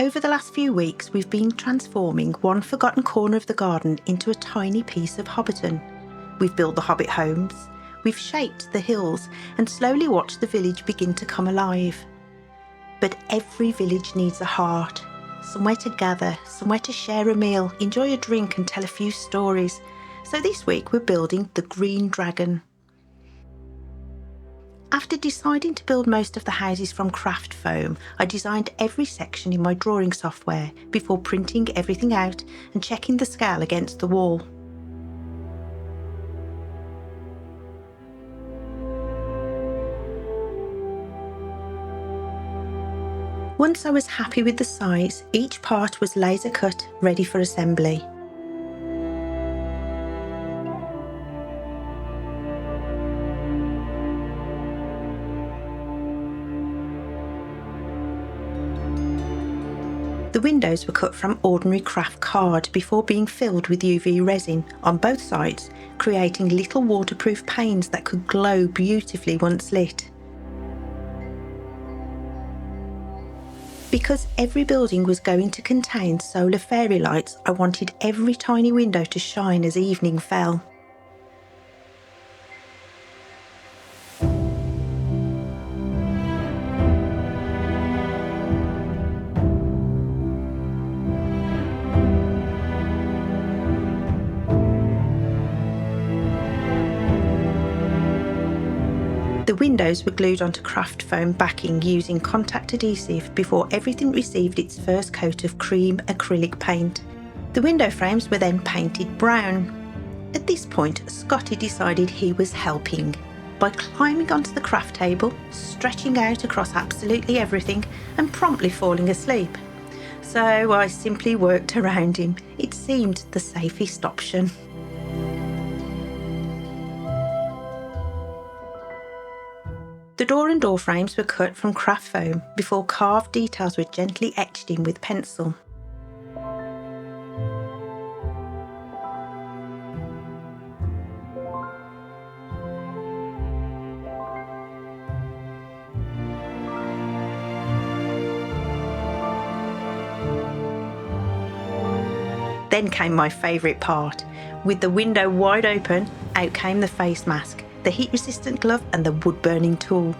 Over the last few weeks, we've been transforming one forgotten corner of the garden into a tiny piece of Hobbiton. We've built the Hobbit homes, we've shaped the hills, and slowly watched the village begin to come alive. But every village needs a heart, somewhere to gather, somewhere to share a meal, enjoy a drink and tell a few stories. So this week we're building the Green Dragon. After deciding to build most of the houses from craft foam, I designed every section in my drawing software before printing everything out and checking the scale against the wall. Once I was happy with the size, each part was laser cut, ready for assembly. The windows were cut from ordinary craft card before being filled with UV resin on both sides, creating little waterproof panes that could glow beautifully once lit. Because every building was going to contain solar fairy lights, I wanted every tiny window to shine as evening fell. The windows were glued onto craft foam backing using contact adhesive before everything received its first coat of cream acrylic paint. The window frames were then painted brown. At this point, Scotty decided he was helping by climbing onto the craft table, stretching out across absolutely everything and promptly falling asleep. So I simply worked around him. It seemed the safest option. The door and door frames were cut from craft foam before carved details were gently etched in with pencil. Then came my favourite part. With the window wide open, out came the face mask, the heat-resistant glove and the wood-burning tool.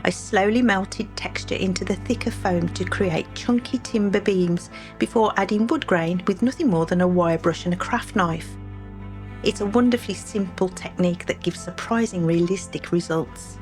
I slowly melted texture into the thicker foam to create chunky timber beams before adding wood grain with nothing more than a wire brush and a craft knife. It's a wonderfully simple technique that gives surprising realistic results.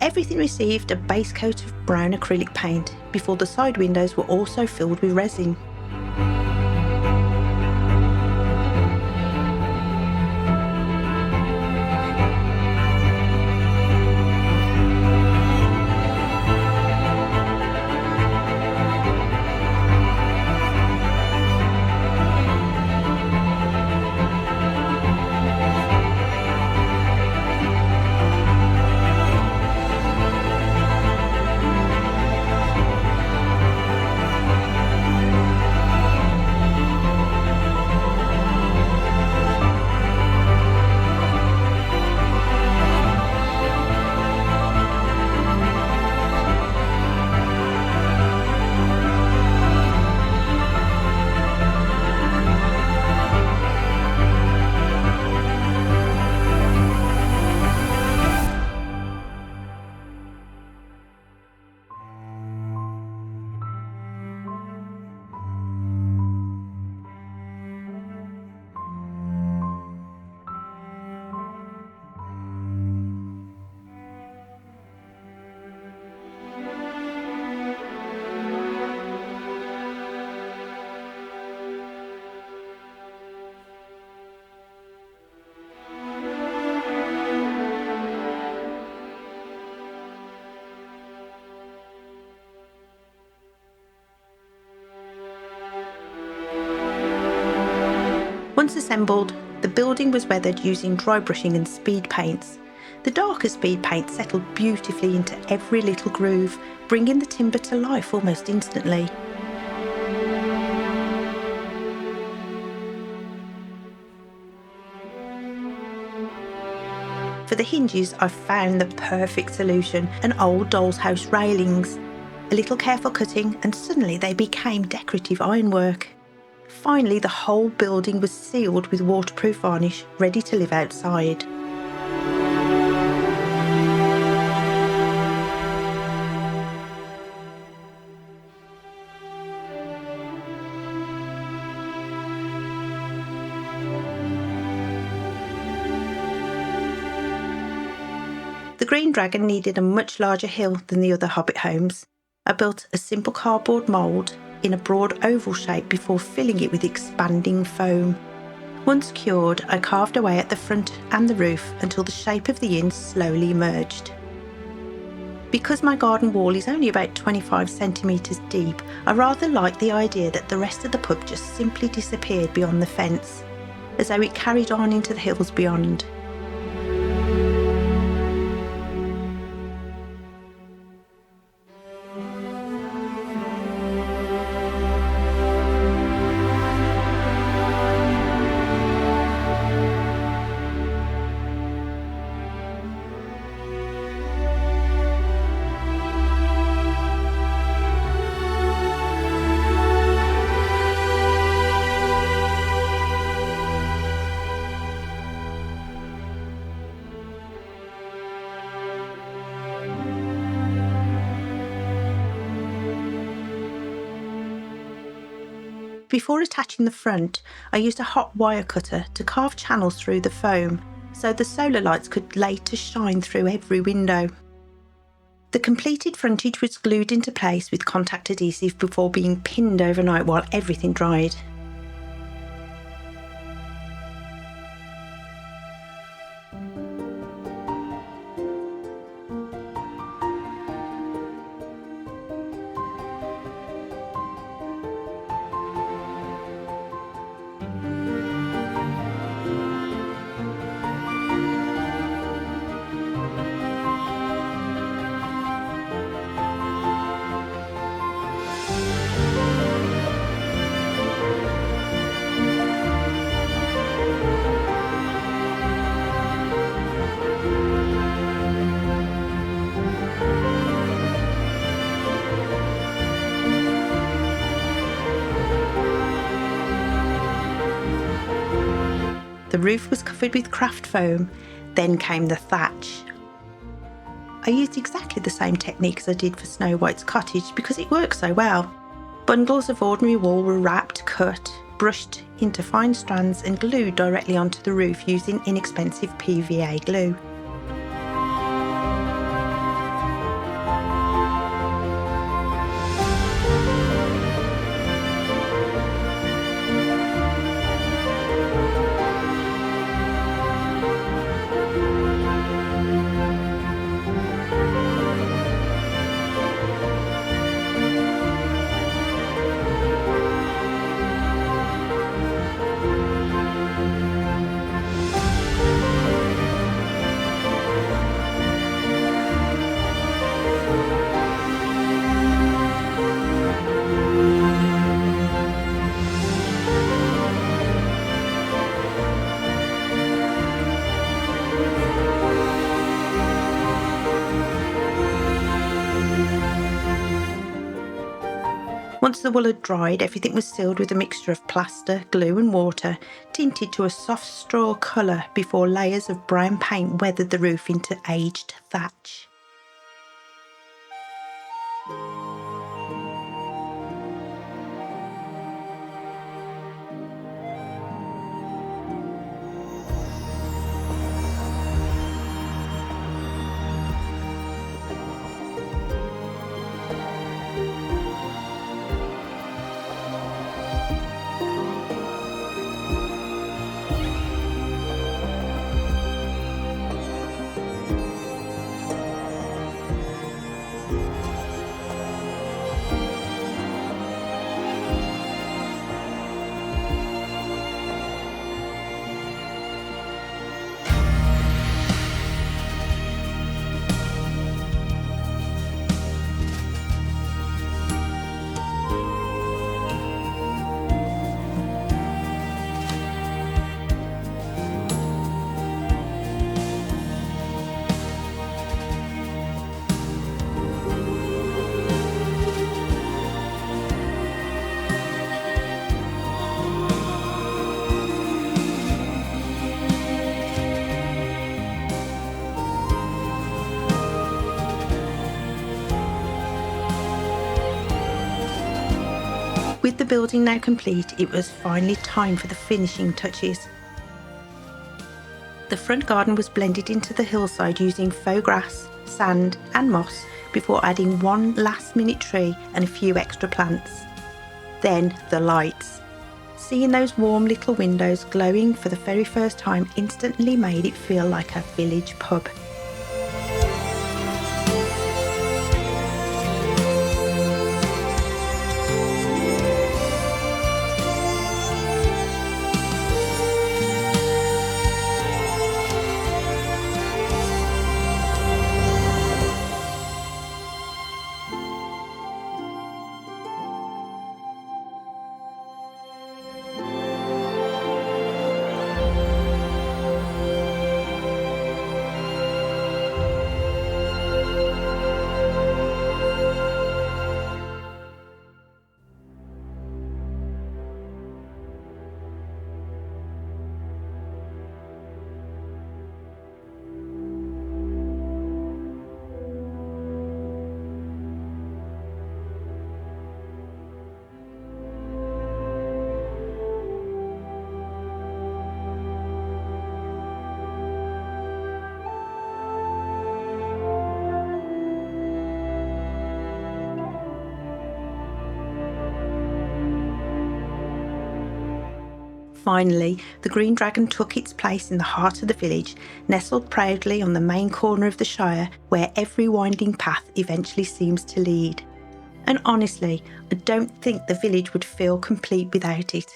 Everything received a base coat of brown acrylic paint before the side windows were also filled with resin. Once assembled, the building was weathered using dry brushing and speed paints. The darker speed paint settled beautifully into every little groove, bringing the timber to life almost instantly. For the hinges, I found the perfect solution: an old doll's house railings. A little careful cutting and suddenly they became decorative ironwork. Finally, the whole building was sealed with waterproof varnish, ready to live outside. The Green Dragon needed a much larger hill than the other Hobbit homes. I built a simple cardboard mould in a broad oval shape before filling it with expanding foam. Once cured, I carved away at the front and the roof until the shape of the inn slowly emerged. Because my garden wall is only about 25 centimetres deep, I rather like the idea that the rest of the pub just simply disappeared beyond the fence, as though it carried on into the hills beyond. Before attaching the front, I used a hot wire cutter to carve channels through the foam so the solar lights could later shine through every window. The completed frontage was glued into place with contact adhesive before being pinned overnight while everything dried. The roof was covered with craft foam, then came the thatch. I used exactly the same technique as I did for Snow White's cottage because it works so well. Bundles of ordinary wool were wrapped, cut, brushed into fine strands and glued directly onto the roof using inexpensive PVA glue. Once the wool had dried, everything was sealed with a mixture of plaster, glue and water, tinted to a soft straw colour before layers of brown paint weathered the roof into aged thatch. With the building now complete, it was finally time for the finishing touches. The front garden was blended into the hillside using faux grass, sand and moss before adding one last-minute tree and a few extra plants. Then the lights. Seeing those warm little windows glowing for the very first time instantly made it feel like a village pub. Finally, the green dragon took its place in the heart of the village, nestled proudly on the main corner of the Shire, where every winding path eventually seems to lead. And honestly, I don't think the village would feel complete without it.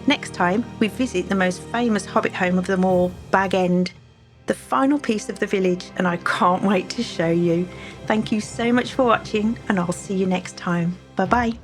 Next time, we visit the most famous Hobbit home of them all, Bag End, the final piece of the village, and I can't wait to show you. Thank you so much for watching, and I'll see you next time. Bye bye.